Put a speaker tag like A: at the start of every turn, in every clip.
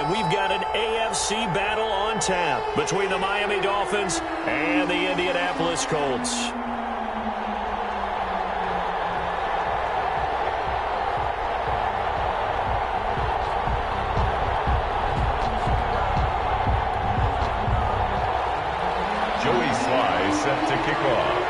A: And we've got an AFC battle on tap between the Miami Dolphins and the Indianapolis Colts.
B: Joey Sly set to kick off.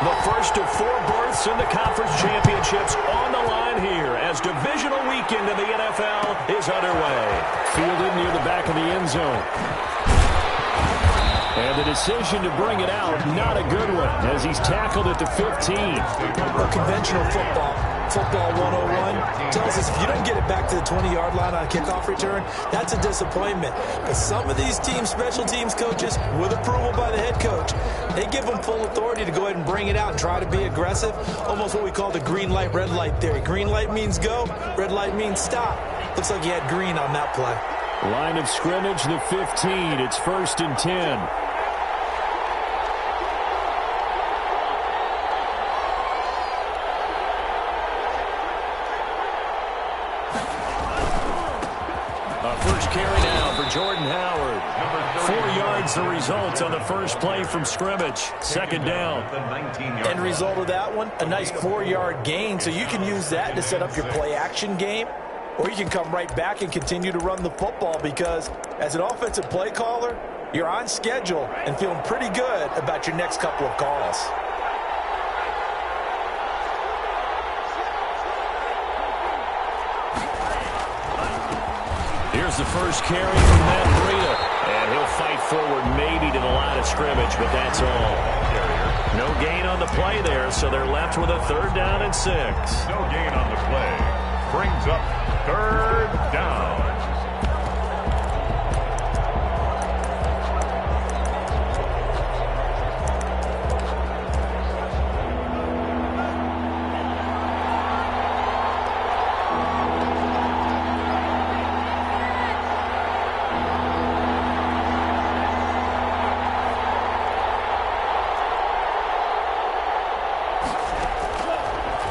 A: The first of 4 berths in the conference championships on the line here as divisional weekend in the NFL is underway. Fielded near the back of the end zone. And the decision to bring it out, not a good one, as he's tackled at the 15.
C: Well, conventional football 101 tells us if you don't get it back to the 20-yard line on a kickoff return, that's a disappointment. But some of these teams, special teams coaches, with approval by the head coach, they give them full authority to go ahead and bring it out and try to be aggressive, almost what we call the green light, red light theory. Green light means go, red light means stop. Looks like he had green on that play.
A: Line of scrimmage, the 15. It's 1st and 10. First carry now for Jordan Howard. 4 yards the result on the first play from scrimmage. 2nd down.
C: End result of that one, a nice 4-yard gain. So you can use that to set up your play-action game, or you can come right back and continue to run the football because as an offensive play caller, you're on schedule and feeling pretty good about your next couple of calls.
A: Here's the first carry from Matt Breida. And he'll fight forward maybe to the line of scrimmage, but that's all. No gain on the play there, so they're left with a 3rd down and 6.
B: No gain on the play. Brings up 3rd down.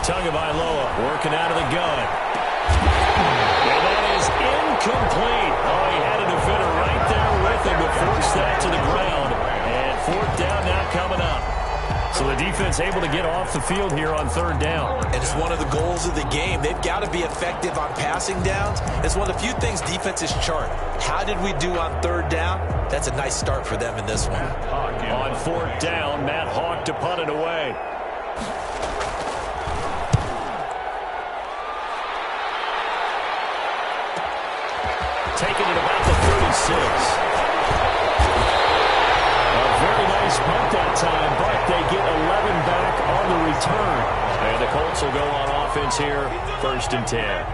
A: Tagovailoa working out of the gun. And that is incomplete. Oh, he had a defender right there with him to force that to the ground. And 4th down now coming up. So the defense able to get off the field here on 3rd down.
C: And it's one of the goals of the game. They've got to be effective on passing downs. It's one of the few things defenses chart. How did we do on 3rd down? That's a nice start for them in this one.
A: On 4th down, Matt Hawk to punt it away. Taking it about the 36. A very nice punt that time, but they get 11 back on the return. And the Colts will go on offense here, 1st and 10.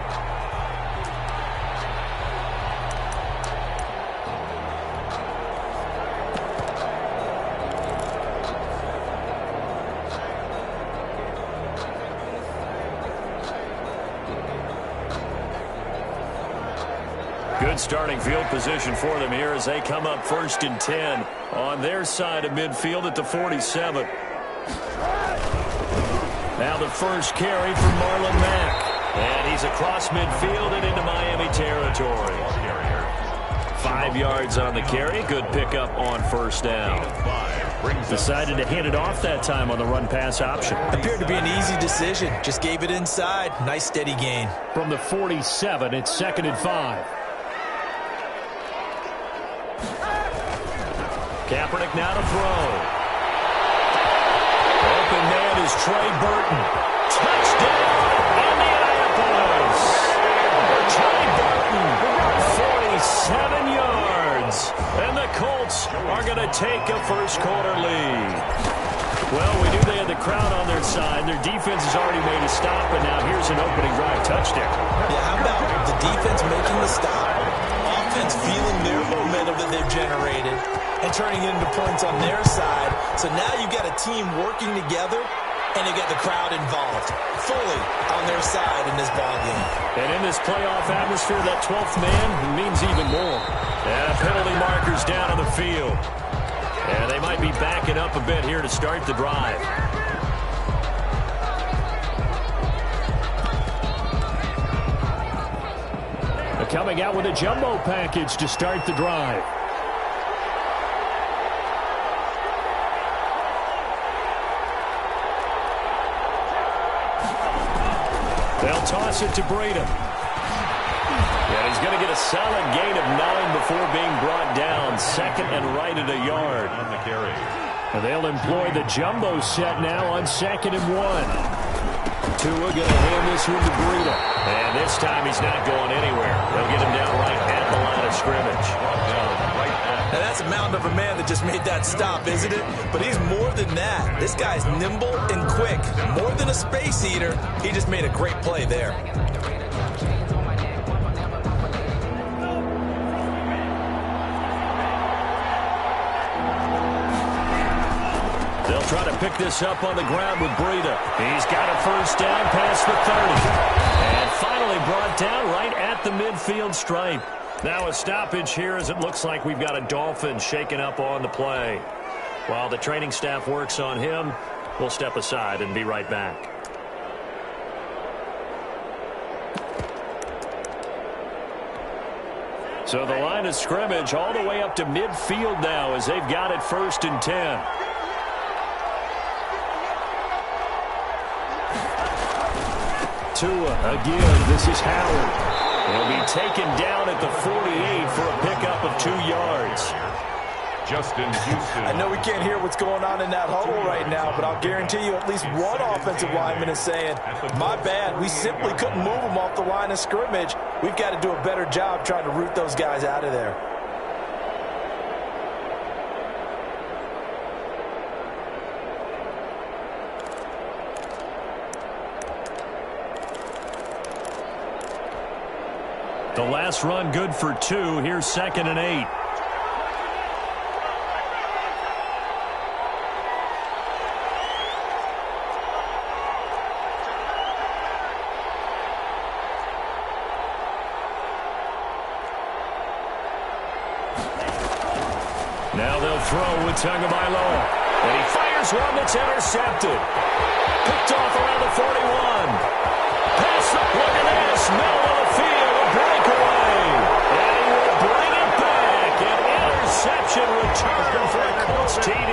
A: Good starting field position for them here as they come up 1st and 10 on their side of midfield at the 47. Now the first carry from Marlon Mack. And he's across midfield and into Miami territory. 5 yards on the carry. Good pickup on 1st down. Decided to hand it off that time on the run-pass option.
C: Appeared to be an easy decision. Just gave it inside. Nice steady gain.
A: From the 47, it's 2nd and 5. Kaepernick now to throw. Open man is Trey Burton. Touchdown, Indianapolis. Trey Burton, 47 yards. And the Colts are going to take a first-quarter lead. Well, we knew they had the crowd on their side. Their defense has already made a stop, and now here's an opening drive touchdown.
C: Yeah, how about the defense making the stop, offense feeling their momentum that they've generated, and turning it into points on their side. So now you've got a team working together, and you get the crowd involved fully on their side in this ballgame.
A: And in this playoff atmosphere, that 12th man means even more. And penalty markers down on the field. And they might be backing up a bit here to start the drive. coming out with a jumbo package to start the drive. They'll toss it to Breida. And he's going to get a solid gain of 9 before being brought down. Second and right at a yard.
B: On the carry.
A: And they'll employ the jumbo set now on 2nd and 1. Tua going to hand this one to Breida. And this time he's not going anywhere. They'll get him down right at the line of scrimmage.
C: Now that's a mound of a man that just made that stop, isn't it? But he's more than that. This guy's nimble and quick. More than a space eater. He just made a great play there.
A: They'll try to pick this up on the ground with Breida. He's got a first down past the 30. And finally brought down right at the midfield stripe. Now a stoppage here as it looks like we've got a Dolphin shaken up on the play. While the training staff works on him, we'll step aside and be right back. So the line of scrimmage all the way up to midfield now as they've got it 1st and 10. Tua again. This is Howard. He'll be taken down at the 48 for a pickup of 2 yards.
B: Justin Houston.
C: I know we can't hear what's going on in that huddle right now, but I'll guarantee you at least one offensive lineman is saying, my bad, we simply couldn't move them off the line of scrimmage. We've got to do a better job trying to root those guys out of there.
A: The last run good for 2. Here's 2nd and 8. Now they'll throw with Tagovailoa. And he fires one that's intercepted. Picked off around the 41. Pass, look at this, middle of the field. Breakaway, and he will bring it back. An interception return for a Colts TD.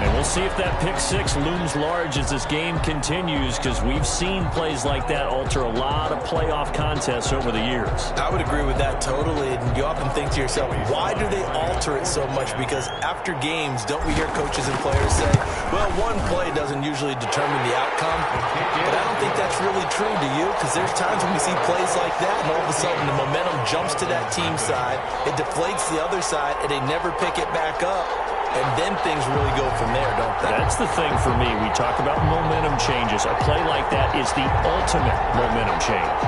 A: And we'll see if that pick 6 looms large as this game continues, because we've seen plays like that alter a lot of playoff contests over the years.
C: I would agree with that totally. And you often think to yourself, why do they alter it so much? Because after games, don't we hear coaches and players say, well, one play doesn't usually determine the outcome. But I don't think that's really true, do you? Because there's times when we see plays like that, and all of a sudden the momentum jumps to that team side, it deflates the other side, and they never pick it back up. And then things really go from there, don't they?
A: That's the thing for me. We talk about momentum changes. A play like that is the ultimate momentum change.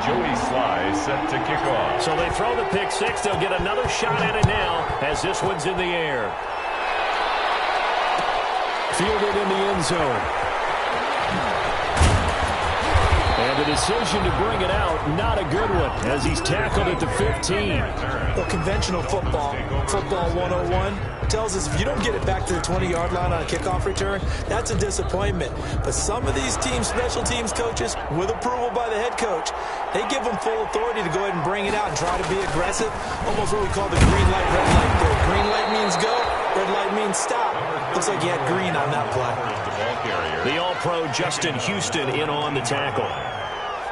B: Joey Sly set to kick off.
A: So they throw the pick 6. They'll get another shot at it now as this one's in the air. Fielded in the end zone. And the decision to bring it out, not a good one, as he's tackled at the 15.
C: Well, conventional football 101, tells us if you don't get it back to the 20-yard line on a kickoff return, that's a disappointment. But some of these teams, special teams coaches, with approval by the head coach, they give them full authority to go ahead and bring it out and try to be aggressive. Almost what we call the green light, red light theory. Green light means go, red light means stop. Looks like he had green on that play.
A: The All-Pro Justin Houston in on the tackle.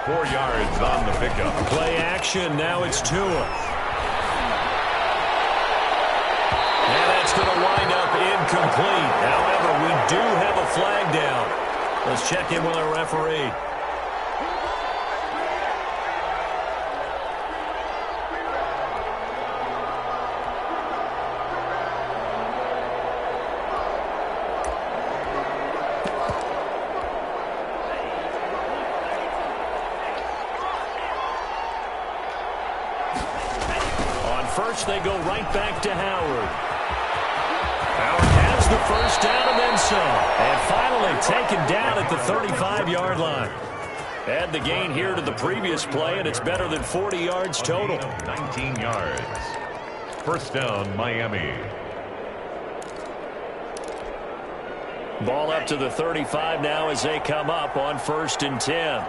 B: 4 yards on the pickup.
A: Play action, now it's Tua. And that's going to wind up incomplete. However, we do have a flag down. Let's check in with our referee. First, they go right back to Howard. Howard has the first down and then some. And finally taken down at the 35-yard line. Add the gain here to the previous play, and it's better than 40 yards total.
B: 19 yards. First down, Miami.
A: Ball up to the 35 now as they come up on 1st and 10.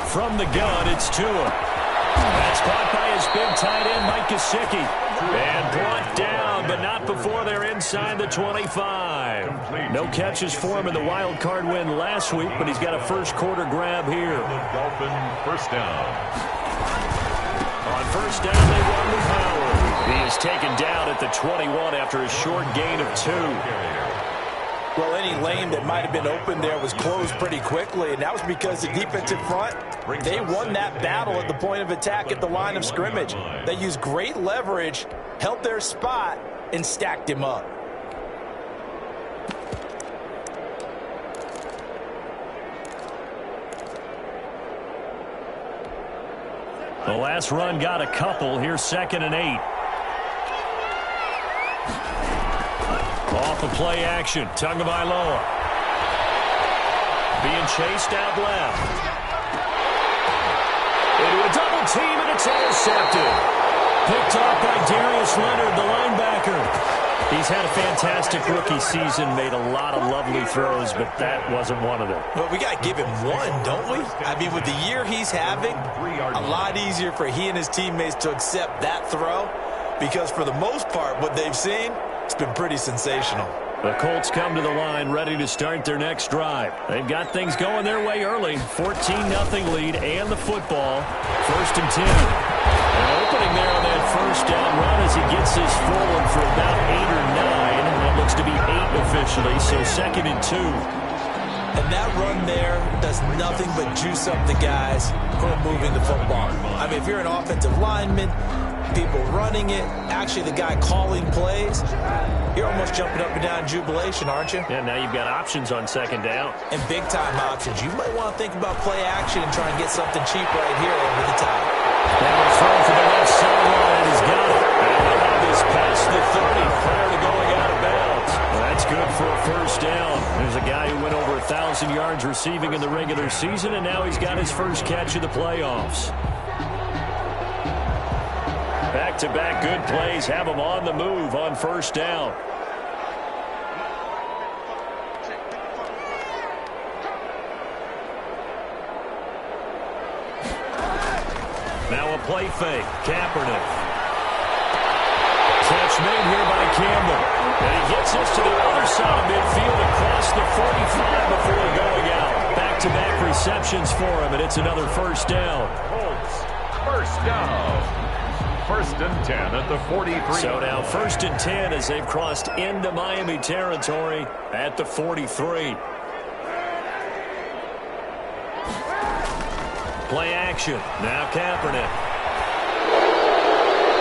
A: From the gun, it's Tua. That's caught by his big tight end, Mike Gesicki. And brought down, but not before they're inside the 25. No catches for him in the wild card win last week, but he's got a first quarter grab here.
B: Dolphin first down.
A: On 1st down, they run with Howard. He is taken down at the 21 after a short gain of 2.
C: Well, any lane that might have been open there was closed pretty quickly, and that was because the defensive front, they won that battle at the point of attack at the line of scrimmage. They used great leverage, held their spot, and stacked him up.
A: The last run got a couple. Here's 2nd and 8. Off the play action. Tagovailoa. Being chased out left. Into a double team, and it's intercepted. Picked off by Darius Leonard, the linebacker. He's had a fantastic rookie season, made a lot of lovely throws, but that wasn't one of them.
C: Well, we got to give him one, don't we? I mean, with the year he's having, a lot easier for he and his teammates to accept that throw, because for the most part, what they've seen, it's been pretty sensational.
A: The Colts come to the line ready to start their next drive. They've got things going their way early. 14-0 lead and the football. 1st and 10. An opening there on that 1st down run as he gets this forward for about 8 or 9. What looks to be 8 officially, so 2nd and 2.
C: And that run there does nothing but juice up the guys who are moving the football. I mean, if you're an offensive lineman, people running it, actually the guy calling plays, you're almost jumping up and down in jubilation, aren't you?
A: Yeah, now you've got options on 2nd down.
C: And big-time options. You might want to think about play action and try and get something cheap right here over the top.
A: Now he's throwing for the left sideline, and he's got it. And he'll have this past the 30 prior to going out of bounds. Well, that's good for a 1st down. There's a guy who went over 1,000 yards receiving in the regular season, and now he's got his first catch of the playoffs. Back-to-back good plays have him on the move on 1st down. Now a play fake. Kaepernick. Catch made here by Campbell. And he gets this to the other side of midfield across the 45 before going out. Back-to-back receptions for him, and it's another 1st down.
B: Colts, 1st down. 1st and 10 at the 43.
A: So now 1st and 10 as they've crossed into Miami territory at the 43. Play action. Now Kaepernick.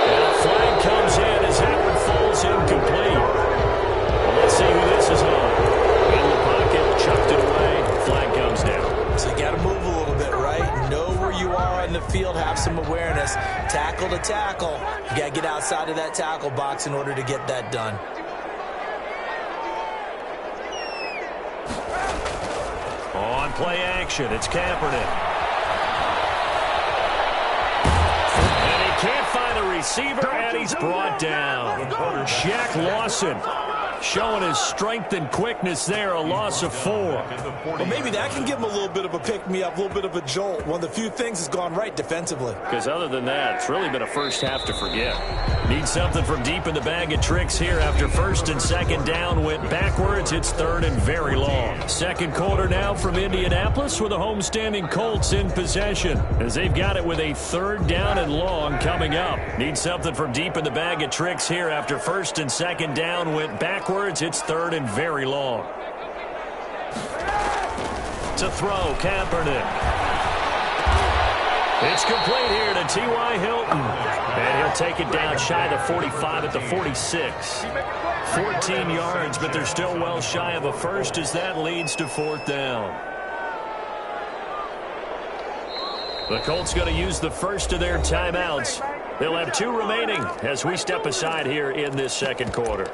A: And a flag comes in as that one falls incomplete. Well, let's see who this is on. In the pocket, chucked it away. Flag comes down.
C: So you got to move a little bit, right? Know where you are in the field, have some awareness. Tackle to tackle. You got to get outside of that tackle box in order to get that done.
A: On play action, it's Kaepernick. Can't find a receiver, and he's brought down. Shaq Lawson showing his strength and quickness there, a loss of 4.
C: Well, maybe that can give him a little bit of a pick-me-up, a little bit of a jolt. One of the few things has gone right defensively.
A: Because other than that, it's really been a first half to forget. Need something from deep in the bag of tricks here after 1st and 2nd down went backwards. It's 3rd and very long. 2nd quarter now from Indianapolis with the homestanding Colts in possession as they've got it with a 3rd down and long coming up. Need something from deep in the bag of tricks here after 1st and 2nd down went backwards. It's 3rd and very long. To throw, Kaepernick. It's complete here to T.Y. Hilton. And he'll take it down shy of the 45 at the 46. 14 yards, but they're still well shy of a first as that leads to 4th down. The Colts going to use the first of their timeouts. They'll have 2 remaining as we step aside here in this 2nd quarter.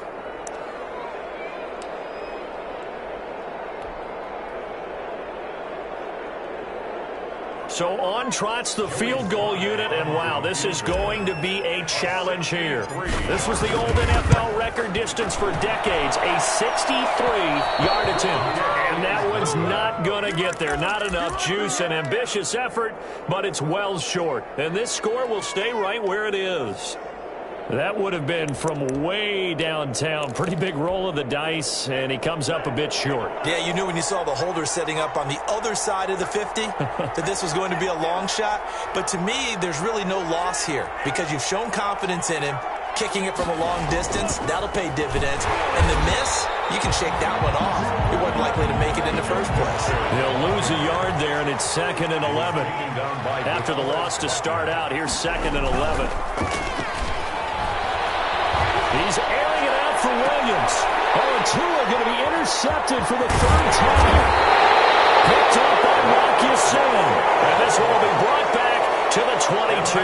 A: So on trots the field goal unit, and wow, this is going to be a challenge here. This was the old NFL record distance for decades, a 63-yard attempt. And that one's not going to get there. Not enough juice, an ambitious effort, but it's well short. And this score will stay right where it is. That would have been from way downtown. Pretty big roll of the dice, and he comes up a bit short.
C: Yeah, you knew when you saw the holder setting up on the other side of the 50 that this was going to be a long shot. But to me, there's really no loss here because you've shown confidence in him. Kicking it from a long distance, that'll pay dividends. And the miss, you can shake that one off. He wasn't likely to make it in the first place.
A: He'll lose a yard there, and it's 2nd and 11. After the loss to start out, here's 2nd and 11. He's airing it out for Williams. Oh, and Tua going to be intercepted for the 3rd time. Picked up by Marcus Allen. And this one will be brought back to the 22.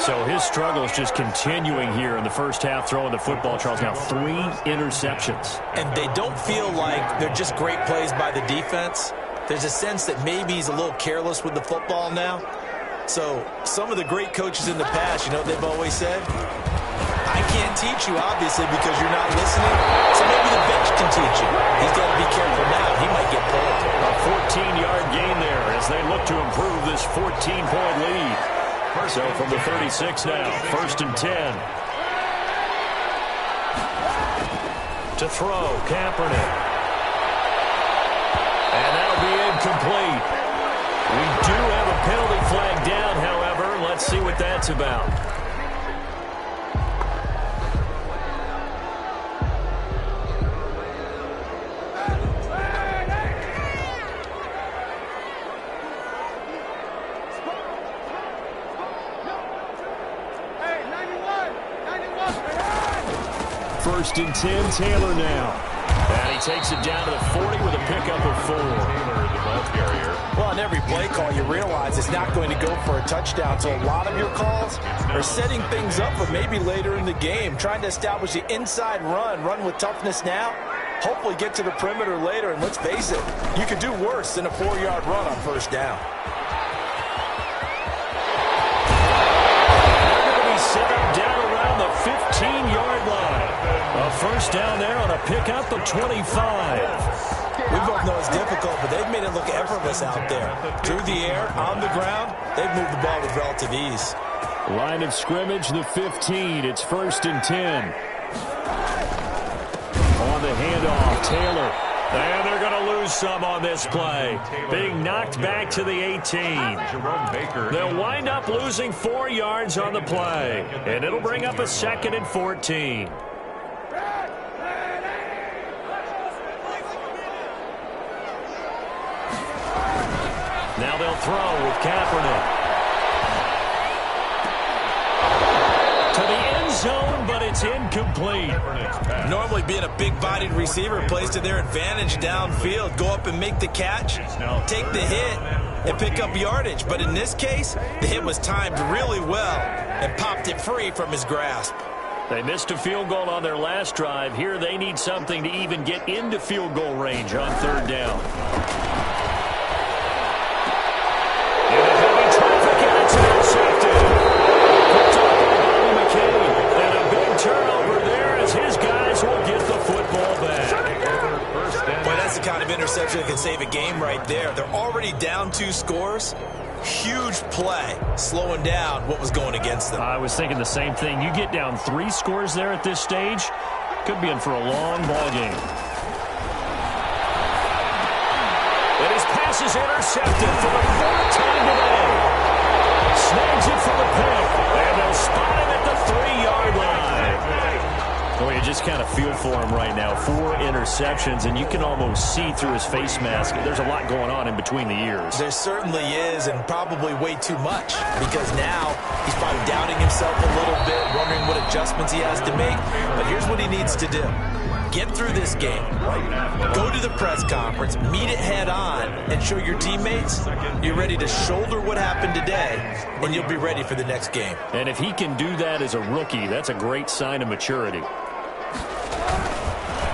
A: So his struggle is just continuing here in the first half, throwing the football. Charles, now 3 interceptions.
C: And they don't feel like they're just great plays by the defense. There's a sense that maybe he's a little careless with the football now. So some of the great coaches in the past, you know what they've always said? I can't teach you, obviously, because you're not listening. So maybe the bench can teach you. He's got to be careful now. He might get pulled.
A: A 14-yard gain there as they look to improve this 14-point lead. So from the 36 now, 1st and 10. To throw, Kaepernick. And that'll be incomplete. We do have a penalty flag down, however. Let's see what that's about. First and 10, Taylor now. And he takes it down to the 40 with a pickup of 4.
B: Taylor, the ball carrier.
C: Well, on every play call, you realize it's not going to go for a touchdown. So a lot of your calls are setting things up for maybe later in the game, trying to establish the inside run with toughness now, hopefully get to the perimeter later. And let's face it, you could do worse than a 4-yard run on first down.
A: They're going to be set up down around the 15-yard line. A first down there on a pickup of 25.
C: We both know it's difficult, but they've made it look effortless out there. Through the air, on the ground, they've moved the ball with relative ease.
A: Line of scrimmage, the 15. It's 1st and 10. On the handoff, Taylor. And they're going to lose some on this play. Being knocked back to the 18. They'll wind up losing 4 yards on the play. And it'll bring up a 2nd and 14. Now they'll throw with Kaepernick. To the end zone, but it's incomplete.
C: Normally being a big-bodied receiver plays to their advantage downfield. Go up and make the catch, take the hit, and pick up yardage. But in this case, the hit was timed really well and popped it free from his grasp.
A: They missed a field goal on their last drive. Here they need something to even get into field goal range on 3rd down.
C: Interception can save a game right there. They're already down 2 scores. Huge play, slowing down what was going against them.
A: I was thinking the same thing. You get down 3 scores there at this stage, could be in for a long ball game. And his pass is intercepted for the 4th time today. Snags it for the pick, and they'll spot him at the 3-yard line. Boy, you just kind of feel for him right now. 4 interceptions, and you can almost see through his face mask. There's a lot going on in between the ears.
C: There certainly is, and probably way too much, because now he's probably doubting himself a little bit, wondering what adjustments he has to make. But here's what he needs to do. Get through this game. Go to the press conference, meet it head on, and show your teammates you're ready to shoulder what happened today, and you'll be ready for the next game.
A: And if he can do that as a rookie, that's a great sign of maturity.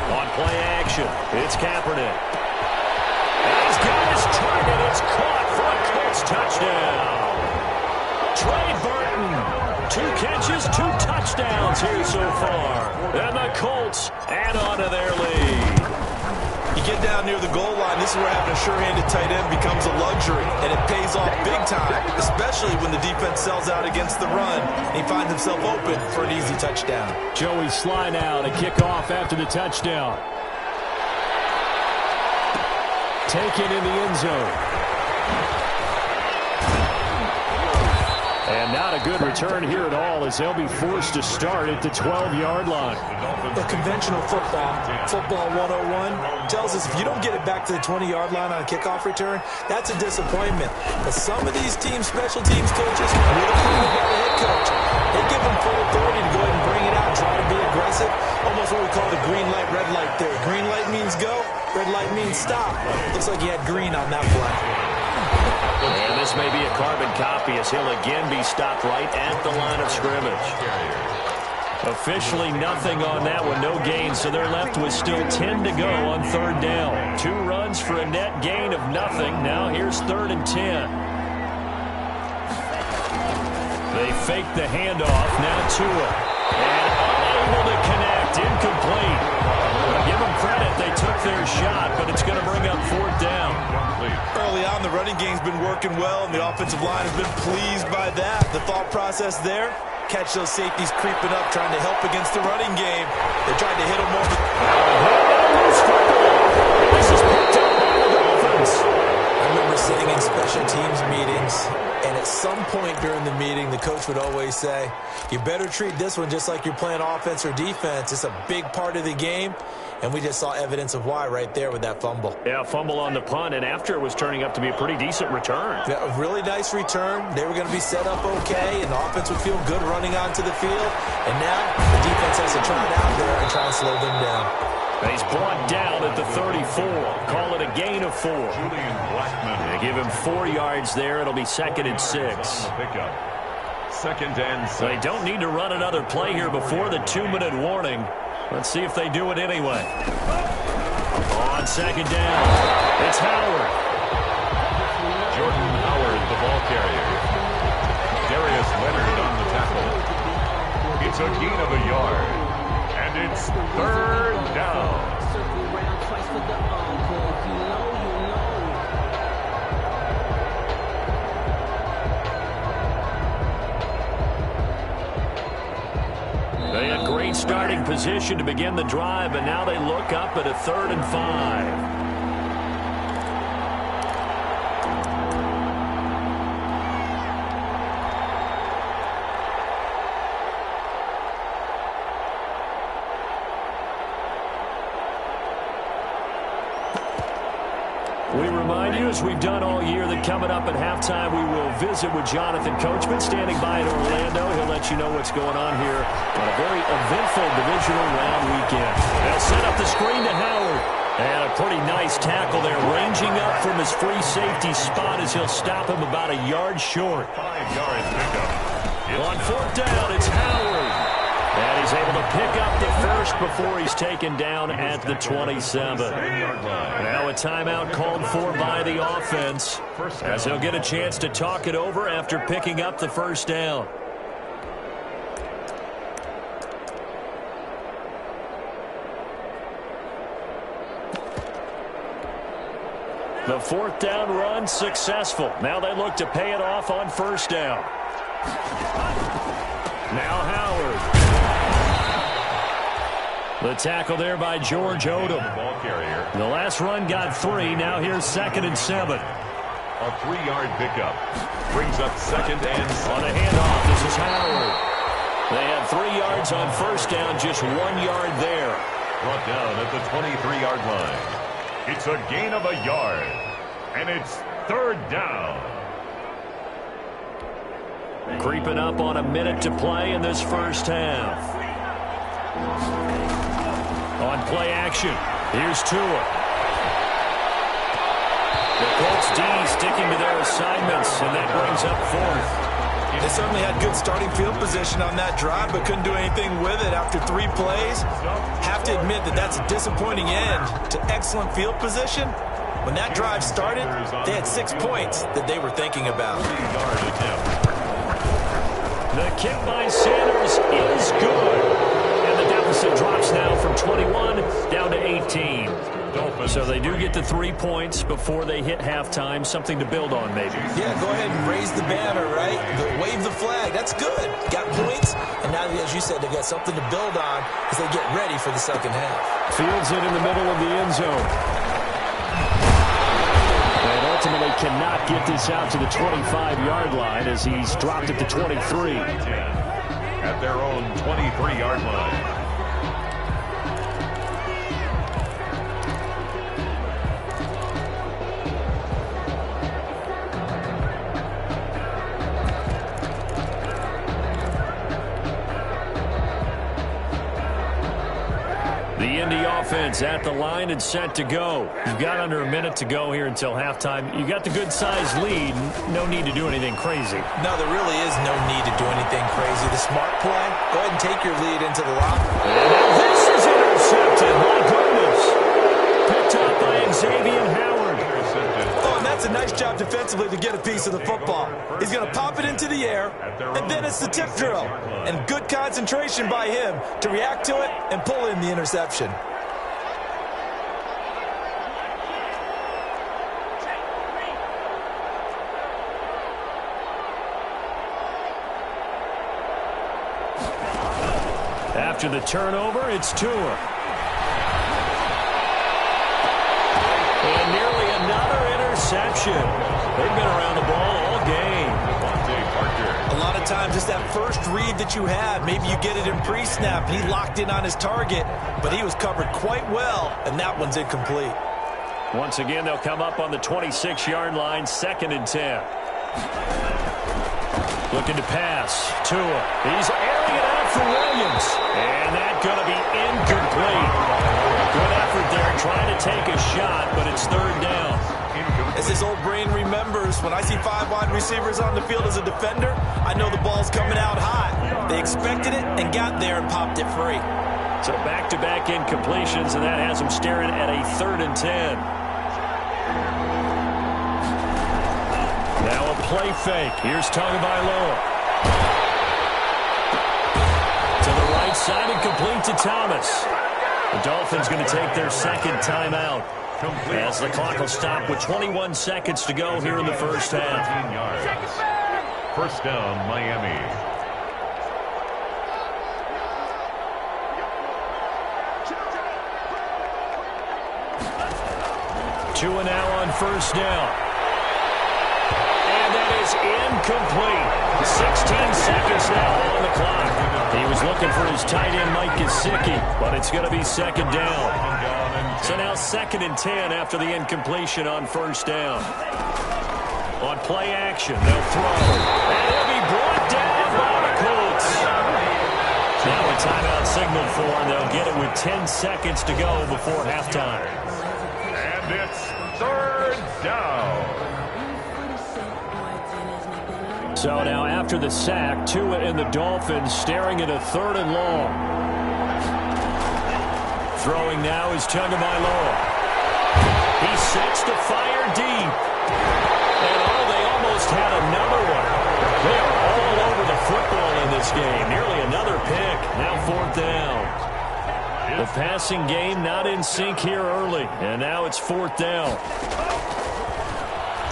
A: On play action, it's Kaepernick. And he's got his target. It's caught for a Colts touchdown. Trey Burton, 2 catches, 2 touchdowns here so far. And the Colts add on to their lead.
C: You get down near the goal line, this is where having a sure-handed tight end becomes a luxury, and it pays off big time, especially when the defense sells out against the run, and he finds himself open for an easy touchdown.
A: Joey Sly now to kick off after the touchdown. Taken in the end zone. And not a good return here at all as they'll be forced to start at the 12-yard line.
C: The conventional football 101, tells us if you don't get it back to the 20-yard line on a kickoff return, that's a disappointment. But some of these special teams coaches, with approval by the head coach, they give them full authority to go ahead and bring it out, try to be aggressive. Almost what we call the green light, red light theory. Green light means go, red light means stop. Looks like he had green on that play.
A: And this may be a carbon copy as he'll again be stopped right at the line of scrimmage. Officially nothing on that one, no gain, so they're left with still 10 to go on 3rd down. 2 runs for a net gain of nothing. Now here's 3rd and 10. They fake the handoff, now Tua. And unable to connect, incomplete. Give them credit, they took their shot, but it's going to bring up 4th down.
C: Early on, the running game's been working well, and the offensive line has been pleased by that. The thought process there, catch those safeties creeping up, trying to help against the running game. They tried to hit them more.
A: This is picked up by the Dolphins.
C: I remember sitting in special teams meetings, and at some point during the meeting, the coach would always say, you better treat this one just like you're playing offense or defense. It's a big part of the game. And we just saw evidence of why right there with that fumble.
A: Yeah, fumble on the punt, and after it was turning up to be a pretty decent return.
C: Yeah, a really nice return. They were going to be set up okay, and the offense would feel good running onto the field. And now the defense has to try it out there and try and slow them down.
A: He's brought down at the 34. Call it a gain of 4. They give him 4 yards there. It'll be 2nd and 6.
B: 2nd and 6.
A: They don't need to run another play here before the 2-minute warning. Let's see if they do it anyway. On 2nd down, it's Howard.
B: Jordan Howard, the ball carrier. Darius Leonard on the tackle. It's a gain of a yard. And it's 3rd down.
A: They had great starting position to begin the drive, and now they look up at a 3rd and 5. We remind you, as we've done all year, that coming up at halftime, we will visit with Jonathan Coachman standing by in Orlando. He'll let you know what's going on here on a very eventful divisional round weekend. They'll set up the screen to Howard. And a pretty nice tackle there, ranging up from his free safety spot as he'll stop him about a yard short.
B: 5 yards pickup.
A: On 4th down, it's Howard. And he's able to pick up the first before he's taken down at the 27. Now a timeout called for by the offense as he'll get a chance to talk it over after picking up the first down. The 4th down run successful. Now they look to pay it off on 1st down. Now Howard. The tackle there by George Odom. The last run got 3. Now here's 2nd and 7.
B: A 3-yard pickup. Brings up 2nd and 7.
A: On a handoff, this is Howard. They had 3 yards on 1st down, just 1 yard there.
B: Brought down at the 23-yard line. It's a gain of a yard. And it's 3rd down.
A: Creeping up on a minute to play in this first half. On play action, here's Tua. The Colts D sticking to their assignments, and that brings up 4th.
C: They certainly had good starting field position on that drive, but couldn't do anything with it after 3 plays. Have to admit that that's a disappointing end to excellent field position. When that drive started, they had 6 points that they were thinking about.
A: The kick by Sanders is good. And the deficit drops now from 21 down to 18. So they do get the 3 points before they hit halftime. Something to build on, maybe.
C: Yeah, go ahead and raise the banner, right? Wave the flag. That's good. Got points. And now, as you said, they got something to build on as they get ready for the second half.
A: Fields it in the middle of the end zone. And ultimately cannot get this out to the 25-yard line as he's dropped it to 23.
B: At their own 23-yard line.
A: The Indy offense at the line and set to go. You've got under a minute to go here until halftime. You got the good-sized lead. No need to do anything crazy.
C: No, there really is no need to do anything crazy. The smart play, go ahead and take your lead into the locker.
A: And now this is intercepted. My goodness. Picked up by Xavier Howard.
C: Oh, and that's a nice job defensively to get a piece of the football. He's going to pop it into the air, and then it's the tip drill. And good concentration by him to react to it and pull in the interception.
A: After the turnover, it's Tua. And nearly another interception. They've been around the ball all game.
C: A lot of times it's that first read that you had. Maybe you get it in pre-snap, and he locked in on his target, but he was covered quite well, and that one's incomplete.
A: Once again, they'll come up on the 26-yard line, 2nd and 10. Looking to pass. Tua. He's airing it out for Williams. And that's going to be incomplete. Good effort there trying to take a shot, but it's 3rd down.
C: As his old brain remembers, when I see 5 wide receivers on the field as a defender, I know the ball's coming out high. They expected it and got there and popped it free.
A: So back-to-back incompletions, and that has them staring at a 3rd and 10. Now a play fake. Here's Tagovailoa. To the right side and complete to Thomas. The Dolphins going to take their 2nd timeout as the clock will stop with 21 seconds to go here in the first half.
B: 15 yards. First down, Miami.
A: Tua now on first down. And that is incomplete. 16 seconds now on the clock. He was looking for his tight end, Mike Gesicki, but it's going to be 2nd down. So now 2nd and 10 after the incompletion on first down. On play action, they'll throw. And he'll be brought down by the Colts. Now a timeout signaled for, and they'll get it with 10 seconds to go before halftime.
B: And it's 3rd down.
A: So now after the sack, Tua and the Dolphins staring at a 3rd and long. Throwing now is Tagovailoa. He sets to fire deep. And they almost had another one. They are all over the football in this game. Nearly another pick. Now 4th down. The passing game not in sync here early. And now it's 4th down.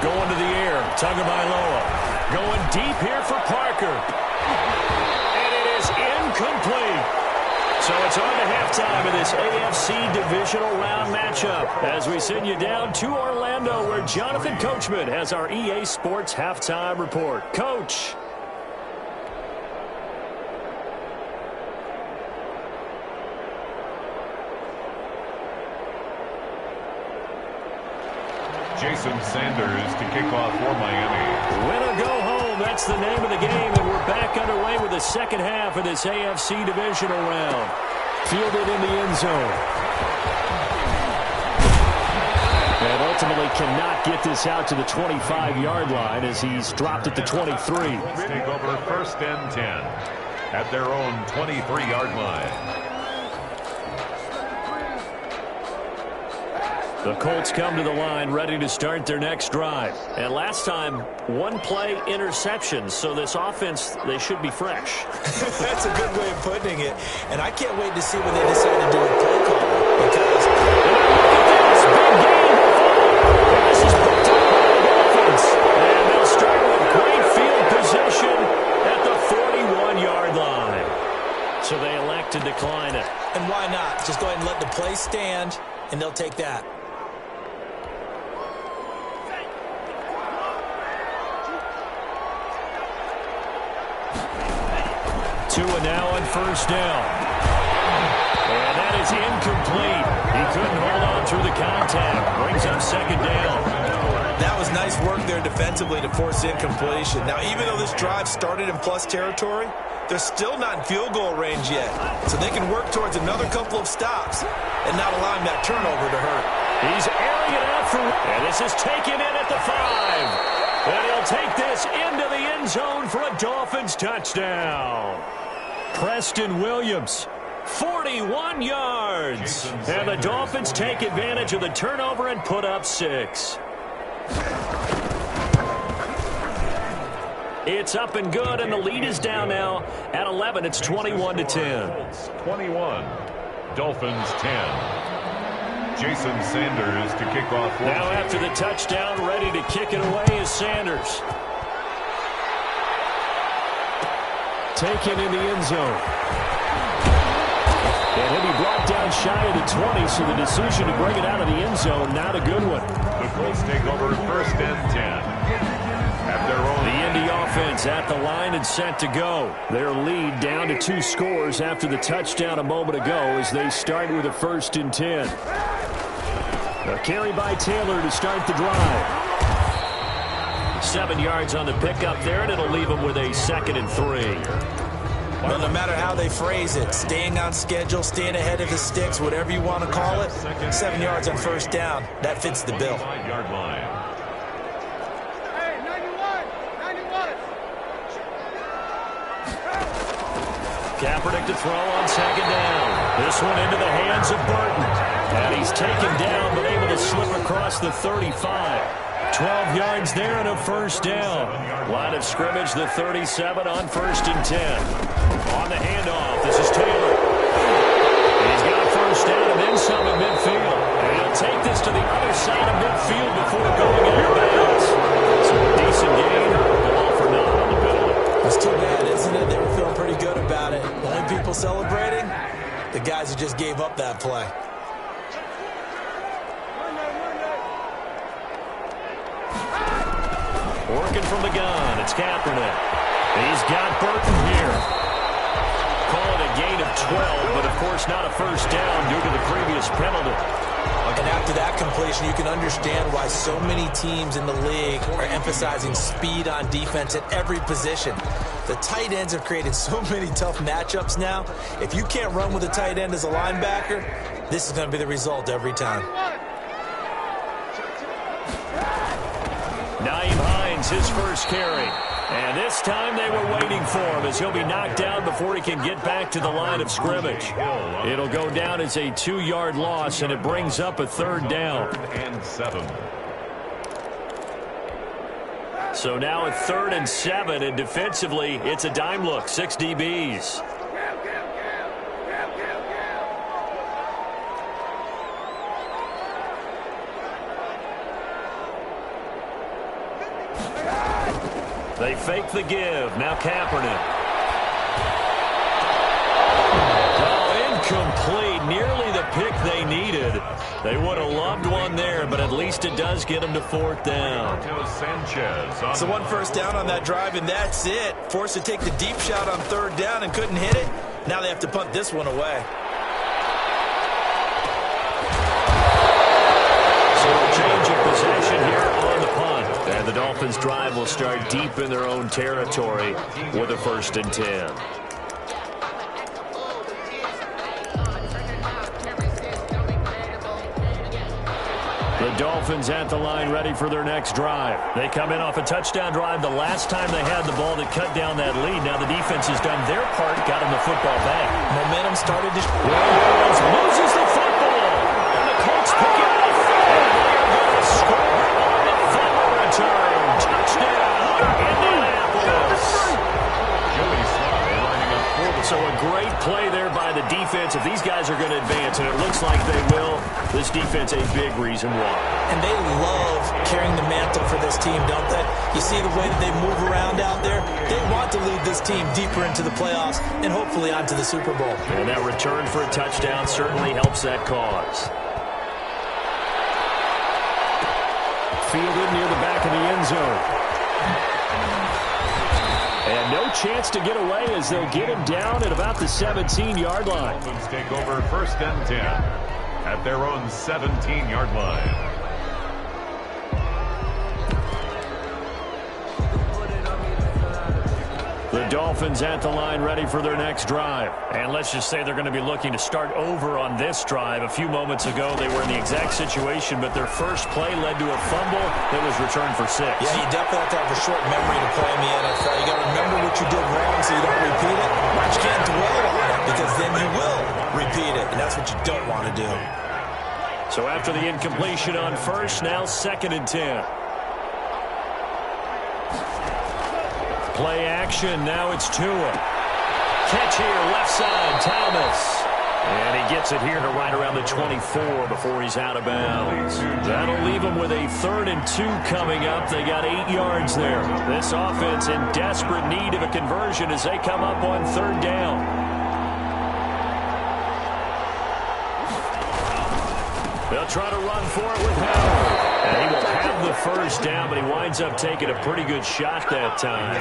A: Going to the air. Tagovailoa. Going deep here for Parker. And it is incomplete. So it's on to halftime of this AFC divisional round matchup as we send you down to Orlando where Jonathan Coachman has our EA Sports halftime report. Coach.
B: Jason Sanders to kick off for Miami.
A: Win or go home, that's the name of the game, and we're back underway with the second half of this AFC divisional round. Fielded in the end zone. And ultimately cannot get this out to the 25-yard line as he's dropped it to 23.
B: Take over 1st and 10 at their own 23-yard line.
A: The Colts come to the line ready to start their next drive. And last time, one play interception. So this offense, they should be fresh.
C: That's a good way of putting it. And I can't wait to see what they decide to do with play calling. Because
A: big game. This is picked up by the Dolphins. And they'll start with great field position at the 41-yard line. So they elect to decline it.
C: And why not? Just go ahead and let the play stand, and they'll take that.
A: Tua now on first down. And that is incomplete. He couldn't hold on through the contact. Brings up second down.
C: That was nice work there defensively to force incompletion. Now, even though this drive started in plus territory, they're still not in field goal range yet. So they can work towards another couple of stops and not allowing that turnover to hurt.
A: He's airing it out for... And this is taken in at the 5. And he'll take this into the end zone for a Dolphins touchdown. Preston Williams, 41 yards. And the Dolphins take advantage of the turnover and put up 6. It's up and good, and the lead is down now at 11. It's 21-10.
B: 21. Dolphins 10. Jason Sanders to kick off.
A: Now after the touchdown, ready to kick it away is Sanders. Taken in the end zone. And he'll be brought down shy of the 20, so the decision to bring it out of the end zone, not a good one.
B: The Colts take over first and 10. At their own.
A: The Indy offense at the line and set to go. Their lead down to 2 scores after the touchdown a moment ago as they start with a first and 10. A carry by Taylor to start the drive. 7 yards on the pickup there, and it'll leave them with a 2nd and 3.
C: Well, no matter how they phrase it, staying on schedule, staying ahead of the sticks, whatever you want to call it, 7 yards on first down, that fits the bill.
B: 5-yard line.
A: Kaepernick to throw on second down. This one into the hands of Burton. And he's taken down, but able to slip across the 35. 12 yards there and a first down. Line of scrimmage, the 37 on first and 10. On the handoff, this is Taylor. He's got first down and then some at midfield. And he'll take this to the other side of midfield before going out of bounds. So a decent game, all for naught on the penalty.
C: It's too bad, isn't it? They were feeling pretty good about it. The only people celebrating, the guys who just gave up that play.
A: Working from the gun, it's Kaepernick. He's got Burton here. Call it a gain of 12, but of course not a first down due to the previous penalty.
C: And after that completion, you can understand why so many teams in the league are emphasizing speed on defense at every position. The tight ends have created so many tough matchups now. If you can't run with a tight end as a linebacker, this is going to be the result every time.
A: Naeem Hines, his first carry. And this time they were waiting for him as he'll be knocked down before he can get back to the line of scrimmage. It'll go down as a 2-yard loss, and it brings up a 3rd down.
B: And 7.
A: So now a 3rd and 7, and defensively, it's a dime look, 6 DBs. They fake the give. Now Kaepernick. Oh, incomplete. Nearly the pick they needed. They would have loved one there, but at least it does get them to 4th down.
C: So 1 first down on that drive, and that's it. Forced to take the deep shot on 3rd down and couldn't hit it. Now they have to punt this one away.
A: So a change of possession here on the punt. And the Dolphins drive will start deep in their own territory with a 1st and 10. The Dolphins at the line ready for their next drive. They come in off a touchdown drive the last time they had the ball that cut down that lead. Now the defense has done their part, got them the football back.
C: Momentum started to...
A: Williams loses the football. And the Colts pick it up. And they will. This defense a big reason why.
C: And they love carrying the mantle for this team, don't they? You see the way that they move around out there? They want to lead this team deeper into the playoffs and hopefully onto the Super Bowl.
A: And that return for a touchdown certainly helps that cause. Fielded near the back of the end zone. And no chance to get away as they'll get him down at about the 17-yard line.
B: Dolphins take over 1st and 10 at their own 17-yard line.
A: The Dolphins at the line ready for their next drive. And let's just say they're going to be looking to start over on this drive. A few moments ago, they were in the exact situation, but their first play led to a fumble that was returned for 6.
C: Yeah, you definitely have to have a short memory to play in the NFL. You got to remember what you did wrong so you don't repeat it. But you can't dwell on it because then you will repeat it, and that's what you don't want to do.
A: So after the incompletion on first, now 2nd and 10. Play action, now it's Tua. Catch here, left side, Thomas. And he gets it here to right around the 24 before he's out of bounds. That'll leave him with a 3rd and 2 coming up. They got 8 yards there. This offense in desperate need of a conversion as they come up on 3rd down. They'll try to run for it with Howard. And he will have the first down, but he winds up taking a pretty good shot that time.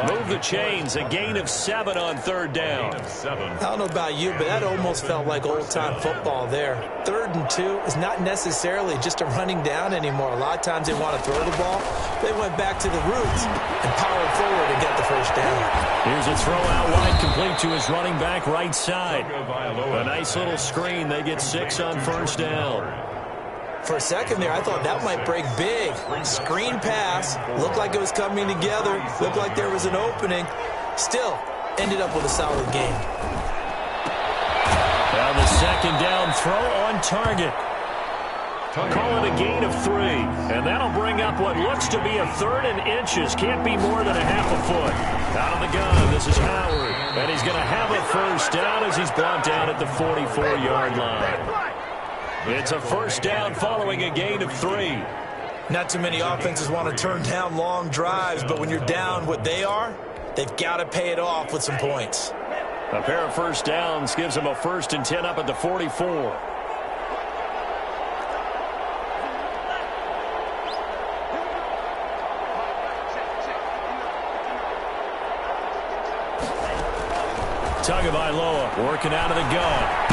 A: Move the chains, a gain of 7 on 3rd down.
C: I don't know about you, but that almost felt like old-time football there. 3rd and 2 is not necessarily just a running down anymore. A lot of times they want to throw the ball. They went back to the roots and powered forward and get the first down.
A: Here's a throw out wide, complete to his running back right side. A nice little screen. They get 6 on 1st down.
C: For a second there, I thought that might break big. Screen pass. Looked like it was coming together. Looked like there was an opening. Still, ended up with a solid game.
A: Now the 2nd down throw on target. Call it a gain of 3. And that'll bring up what looks to be a 3rd and inches. Can't be more than a half a foot. Out of the gun, this is Howard. And he's going to have a first down as he's brought down at the 44-yard line. It's a first down following a gain of 3.
C: Not too many offenses want to turn down long drives, but when you're down what they are, they've got to pay it off with some points.
A: A pair of first downs gives them a 1st and 10 up at the 44. Tagovailoa working out of the gun.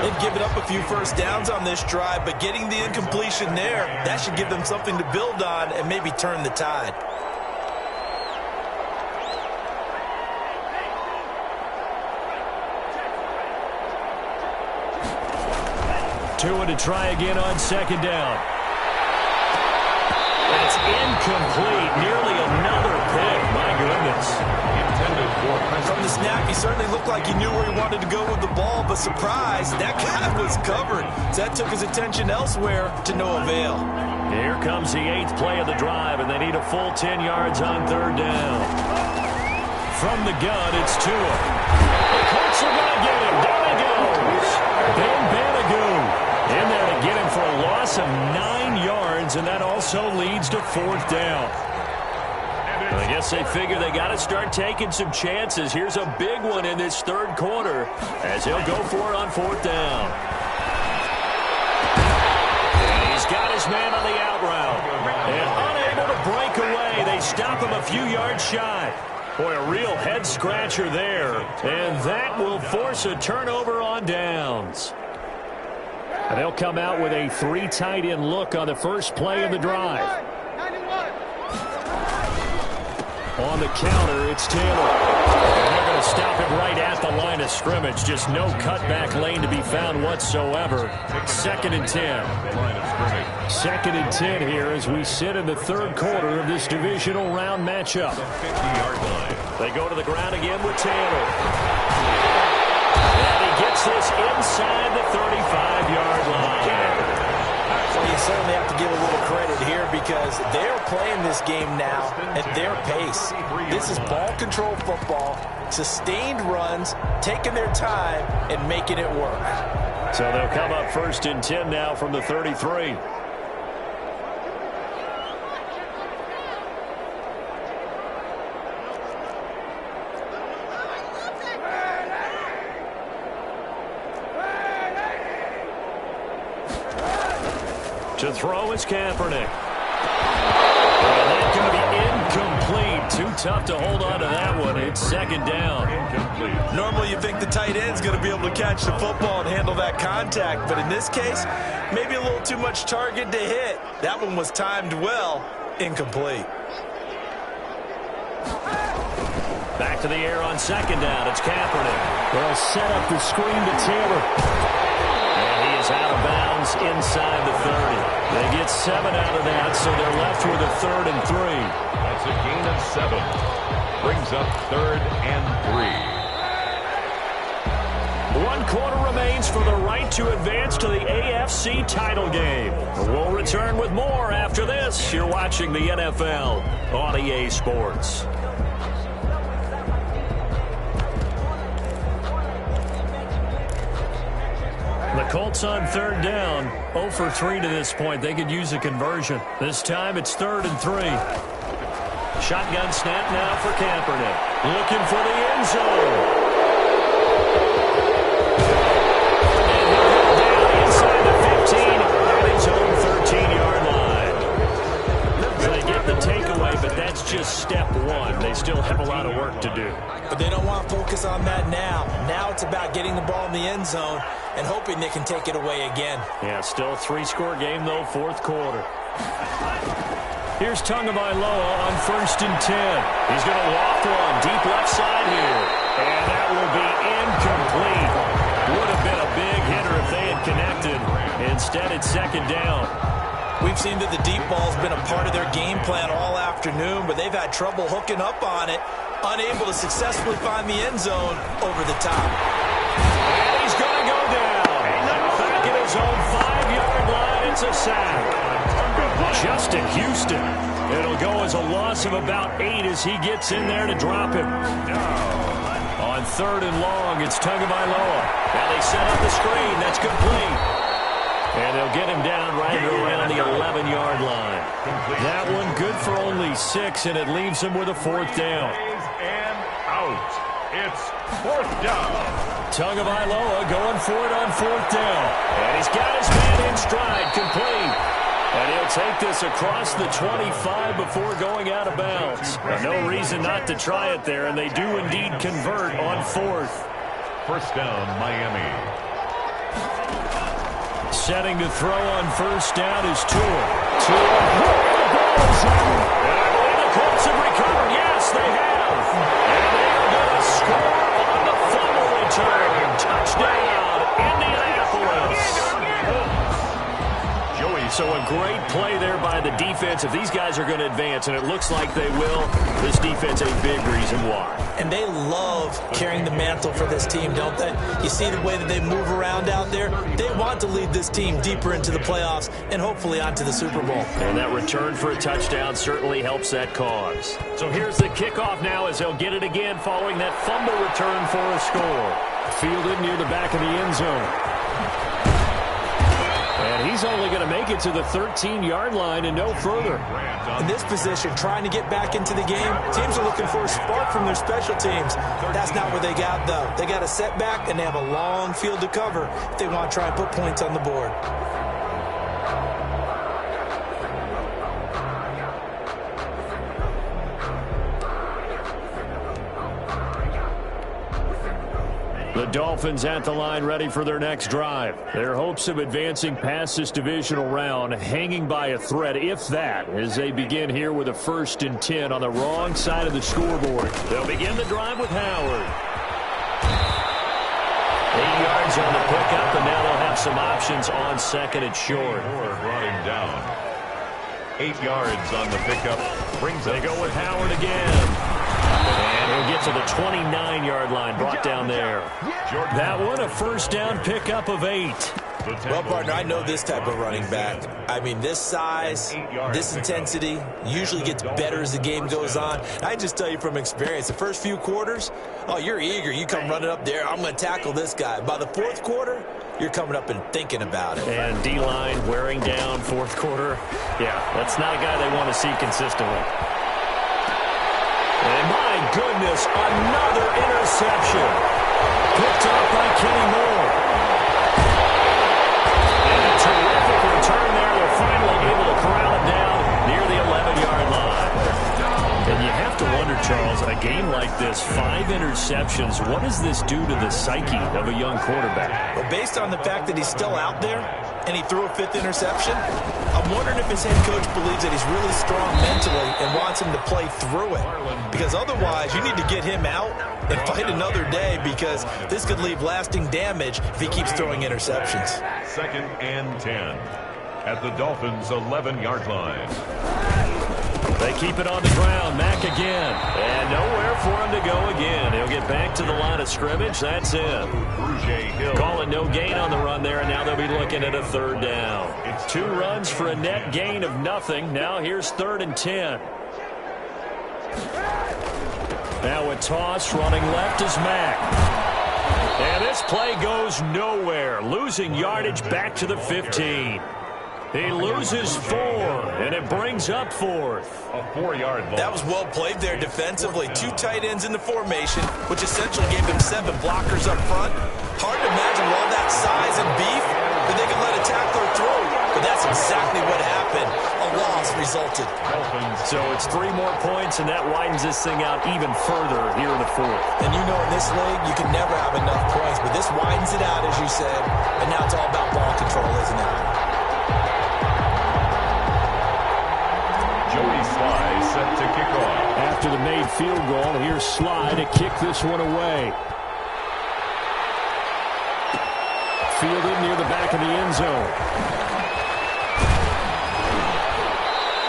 C: They've given up a few first downs on this drive, but getting the incompletion there, that should give them something to build on and maybe turn the tide.
A: Tua to try again on 2nd down. That's incomplete. Nearly another pick. My goodness.
C: From the snap, he certainly looked like he knew where he wanted to go with the ball, but surprise, that guy was covered. So that took his attention elsewhere to no avail.
A: Here comes the 8th play of the drive, and they need a full 10 yards on 3rd down. From the gun, it's Tua. The Colts are going to get him. Down he goes. Ben Banagoo in there to get him for a loss of 9 yards, and that also leads to 4th down. I guess they figure they got to start taking some chances. Here's a big one in this 3rd quarter as he'll go for it on 4th down. And he's got his man on the out route. And unable to break away. They stop him a few yards shy. Boy, a real head-scratcher there. And that will force a turnover on downs. And they'll come out with a 3 tight end look on the first play of the drive. On the counter, it's Taylor. And they're going to stop him right at the line of scrimmage. Just no cutback lane to be found whatsoever. 2nd and 10. 2nd and 10 here as we sit in the 3rd quarter of this divisional round matchup.
B: 50-yard line.
A: They go to the ground again with Taylor. And he gets this inside the 35-yard line.
C: Well, you certainly have to give a little credit here because they're playing this game now at their pace. This is ball control football, sustained runs, taking their time, and making it work.
A: So they'll come up 1st and 10 now from the 33. To throw is Kaepernick. And that's going to be incomplete. Too tough to hold on to that one. It's 2nd down.
B: Incomplete.
C: Normally you think the tight end's going to be able to catch the football and handle that contact, but in this case, maybe a little too much target to hit. That one was timed well. Incomplete.
A: Back to the air on 2nd down. It's Kaepernick. They'll set up the screen to Taylor. And he is out of bounds inside the 30. They get 7 out of that, so they're left with a 3rd and 3.
B: That's a gain of 7. Brings up 3rd and 3.
A: 1 quarter remains for the right to advance to the AFC title game. We'll return with more after this. You're watching the NFL on EA Sports. The Colts on 3rd down, 0 for 3 to this point. They could use a conversion. This time it's 3rd and 3. Shotgun snap now for Kaepernick. Looking for the end zone. And he'll go down inside the 15 at his own 13-yard line. So they get the takeaway, but that's just step 1. They still have a lot of work to do.
C: But they don't want to focus on that now. Now it's about getting the ball in the end zone and hoping they can take it away again.
A: Yeah, still a 3-score game, though, 4th quarter. Here's Tagovailoa on 1st and 10. He's going to walk one deep left side here. And that will be incomplete. Would have been a big hitter if they had connected. Instead, it's 2nd down.
C: We've seen that the deep ball's been a part of their game plan all afternoon, but they've had trouble hooking up on it, unable to successfully find the end zone over the top.
A: And he's going to go down. Back at his own 5-yard line, it's a sack. Justin Houston. It'll go as a loss of about 8 as he gets in there to drop him. On 3rd and long, it's Tagovailoa. Now they set up the screen. That's complete. And they'll get him down right around the 11-yard line. That one good for only 6, and it leaves him with a 4th down.
B: And out. It's 4th down.
A: Tagovailoa going for it on 4th down. And he's got his man in stride, complete. And he'll take this across the 25 before going out of bounds. No reason not to try it there, and they do indeed convert on 4th.
B: 1st down, Miami.
A: Setting to throw on 1st down is Tua. And I believe the Colts have recovered. Yes, they have. And they are going to score on the fumble return. Touchdown, Indianapolis. So a great play there by the defense. If these guys are going to advance, and it looks like they will, this defense a big reason why. And
C: they love carrying the mantle for this team, don't they? You see the way that they move around out there? They want to lead this team deeper into the playoffs and hopefully onto the Super Bowl.
A: And that return for a touchdown certainly helps that cause. So here's the kickoff now as they'll get it again following that fumble return for a score. Fielded near the back of the end zone. And he's only going to make it to the 13-yard line and no further.
C: In this position, trying to get back into the game, teams are looking for a spark from their special teams. That's not what they got, though. They got a setback, and they have a long field to cover if they want to try and put points on the board.
A: The Dolphins at the line ready for their next drive. Their hopes of advancing past this divisional round hanging by a thread, if that, as they begin here with a 1st and 10 on the wrong side of the scoreboard. They'll begin the drive with Howard. 8 yards on the pickup, and now they'll have some options on 2nd and short.
B: Brought him down. 8 yards on the pickup.
A: They go with Howard again. And he'll get to the 29-yard line, brought down there. That one, a 1st down pickup of 8.
C: Well, partner, I know this type of running back. I mean, this size, this intensity usually gets better as the game goes on. I just tell you from experience, the first few quarters, oh, you're eager. You come running up there, I'm going to tackle this guy. By the fourth quarter, you're coming up and thinking about it.
A: And D-line wearing down fourth quarter. Yeah, that's not a guy they want to see consistently. And my goodness, another interception. Picked up by Kenny Moore. And a terrific return there. They're finally able to corral it down near the 11-yard line. And you have to wonder, Charles, a game like this, 5 interceptions, what does this do to the psyche of a young quarterback?
C: Well, based on the fact that he's still out there and he threw a 5th interception, I'm wondering if his head coach believes that he's really strong mentally and wants him to play through it. Because otherwise, you need to get him out and fight another day, because this could leave lasting damage if he keeps throwing interceptions.
B: 2nd and 10 at the Dolphins' 11-yard line.
A: They keep it on the ground. Mack again. And nowhere for him to go again. He'll get back to the line of scrimmage. That's it. Call it no gain on the run there, and now they'll be looking at a 3rd down. 2 runs for a net gain of nothing. Now here's 3rd and 10. Now a toss running left is Mack. And this play goes nowhere. Losing yardage back to the 15. He loses 4, and it brings up 4th.
B: A 4-yard ball.
C: That was well played there defensively. 2 tight ends in the formation, which essentially gave them 7 blockers up front. Hard to imagine with all that size and beef that they could let a tackler through. But that's exactly what happened. A loss resulted.
A: So it's 3 more points, and that widens this thing out even further here in the 4th.
C: And you know in this league, you can never have enough points. But this widens it out, as you said. And now it's all about ball control, isn't it?
B: Set to kick off.
A: After the made field goal, here's Sly to kick this one away. Fielded near the back of the end zone.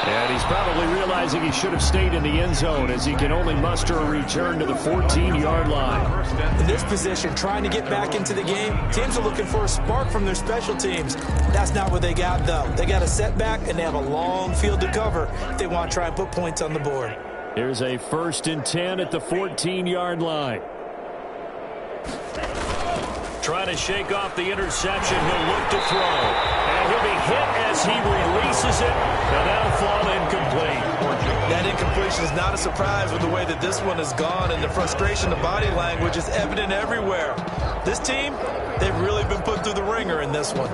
A: And he's probably realizing he should have stayed in the end zone, as he can only muster a return to the 14-yard line.
C: In this position, trying to get back into the game, teams are looking for a spark from their special teams. That's not what they got, though. They got a setback, and they have a long field to cover if they want to try and put points on the board.
A: Here's a 1st and 10 at the 14-yard line. Trying to shake off the interception. He'll look to throw. And he'll be hit as he releases it. And that'll fall incomplete.
C: That incompletion is not a surprise with the way that this one has gone, and the frustration, the body language is evident everywhere. This team, they've really been put through the ringer in this one.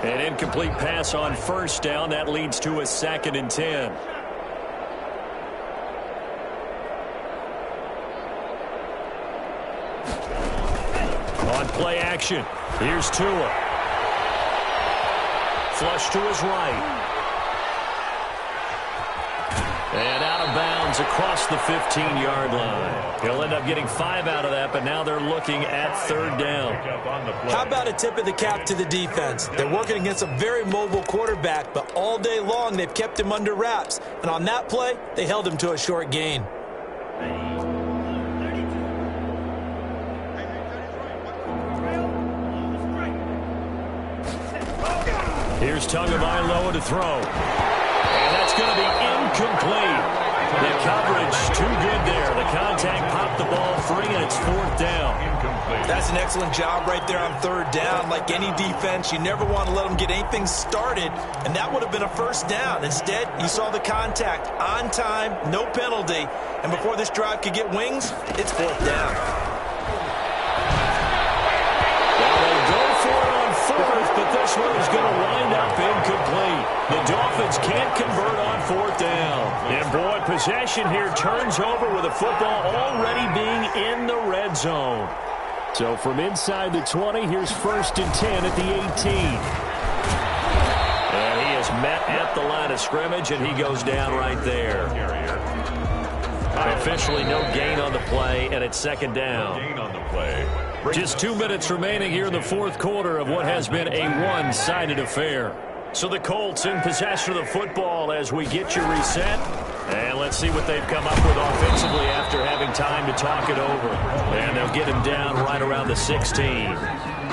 A: An incomplete pass on 1st down. That leads to a 2nd and 10. On play action, here's Tua. Flush to his right. And out of bounds across the 15-yard line. He'll end up getting 5 out of that, but now they're looking at 3rd down.
C: How about a tip of the cap to the defense? They're working against a very mobile quarterback, but all day long they've kept him under wraps. And on that play, they held him to a short gain.
A: Here's Tagovailoa to throw. And that's going to be incomplete. The coverage too good there. The contact popped the ball free, and it's 4th down.
B: Incomplete.
C: That's an excellent job right there on 3rd down. Like any defense, you never want to let them get anything started, and that would have been a 1st down. Instead, you saw the contact on time, no penalty, and before this drive could get wings, it's 4th down.
A: But this one is going to wind up incomplete. The Dolphins can't convert on 4th down. And boy, possession here turns over with the football already being in the red zone. So from inside the 20, here's 1st and 10 at the 18. And he is met at the line of scrimmage, and he goes down right there. Officially no gain on the play, and it's 2nd down.
B: Gain on the play.
A: Just 2 minutes remaining here in the 4th quarter of what has been a one-sided affair. So the Colts in possession of the football as we get you reset. And let's see what they've come up with offensively after having time to talk it over. And they'll get him down right around the 16.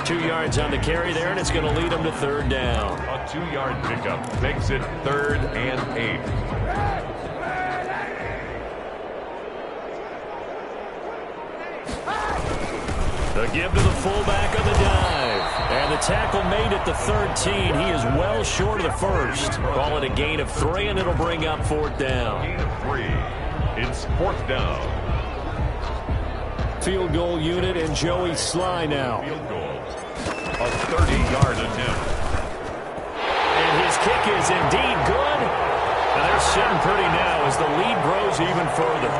A: 2 yards on the carry there, and it's going to lead them to third down.
B: A 2-yard pickup makes it 3rd and 8.
A: The give to the fullback on the dive. And the tackle made at the 13. He is well short of the first. Call it a gain of 3, and it'll bring up 4th down.
B: Gain of 3. It's 4th down.
A: Field goal unit and Joey Sly now.
B: Field goal. A 30-yard attempt.
A: And his kick is indeed good. And they're sitting pretty now as the lead grows even further.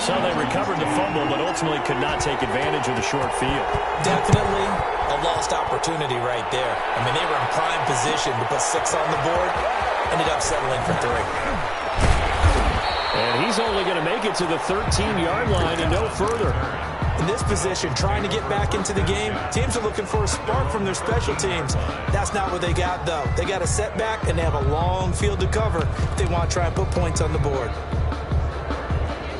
A: So they recovered the fumble, but ultimately could not take advantage of the short field.
C: Definitely a lost opportunity right there. I mean, they were in prime position to put 6 on the board. Ended up settling for 3.
A: And he's only going to make it to the 13-yard line and no further.
C: In this position, trying to get back into the game, teams are looking for a spark from their special teams. That's not what they got, though. They got a setback, and they have a long field to cover if they want to try and put points on the board.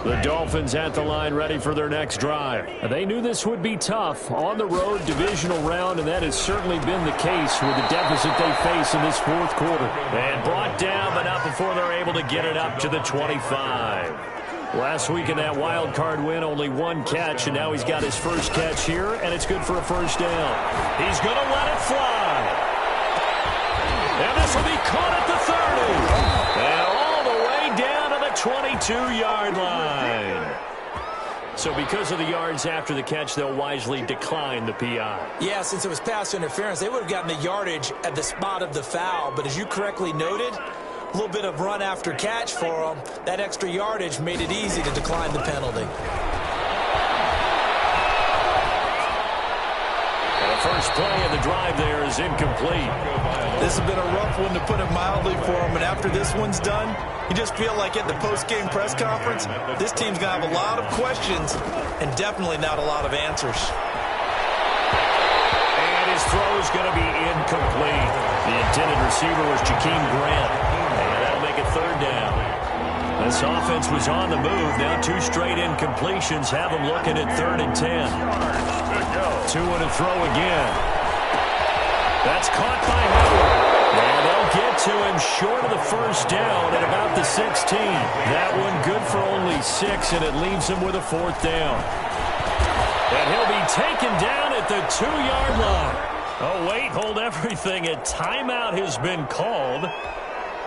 A: The Dolphins at the line ready for their next drive. They knew this would be tough on the road divisional round, and that has certainly been the case with the deficit they face in this 4th quarter. And brought down, but not before they're able to get it up to the 25. Last week in that wild card win, only 1 catch, and now he's got his first catch here, and it's good for a first down. He's going to let it fly. And this will be caught at the 30. And all the way down to the 22-yard line. So because of the yards after the catch, they'll wisely decline the PI.
C: Yeah, since it was pass interference, they would have gotten the yardage at the spot of the foul. But as you correctly noted, a little bit of run after catch for them. That extra yardage made it easy to decline the penalty.
A: And the first play of the drive there is incomplete.
C: This has been a rough one, to put it mildly, for them. And after this one's done, you just feel like at the post-game press conference, this team's going to have a lot of questions and definitely not a lot of answers.
A: And his throw is going to be incomplete. The intended receiver was Jakeem Grant. And that'll make it 3rd down. This offense was on the move. Now 2 straight incompletions have them looking at 3rd and 10. 2 and a throw again. That's caught by Howard. And they'll get to him short of the first down at about the 16. That one good for only 6, and it leaves him with a 4th down. And he'll be taken down at the 2-yard line. Oh, wait, hold everything. A timeout has been called.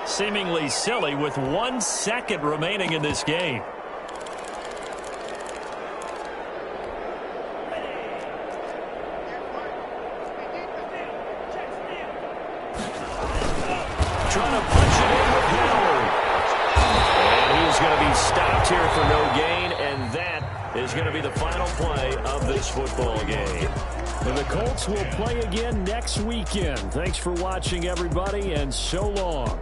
A: Seemingly silly with 1 second remaining in this game. Trying to punch it in with Howard. And he's going to be stopped here for no gain, and that is going to be the final play of this football game. And the Colts will play again next weekend. Thanks for watching, everybody, and so long.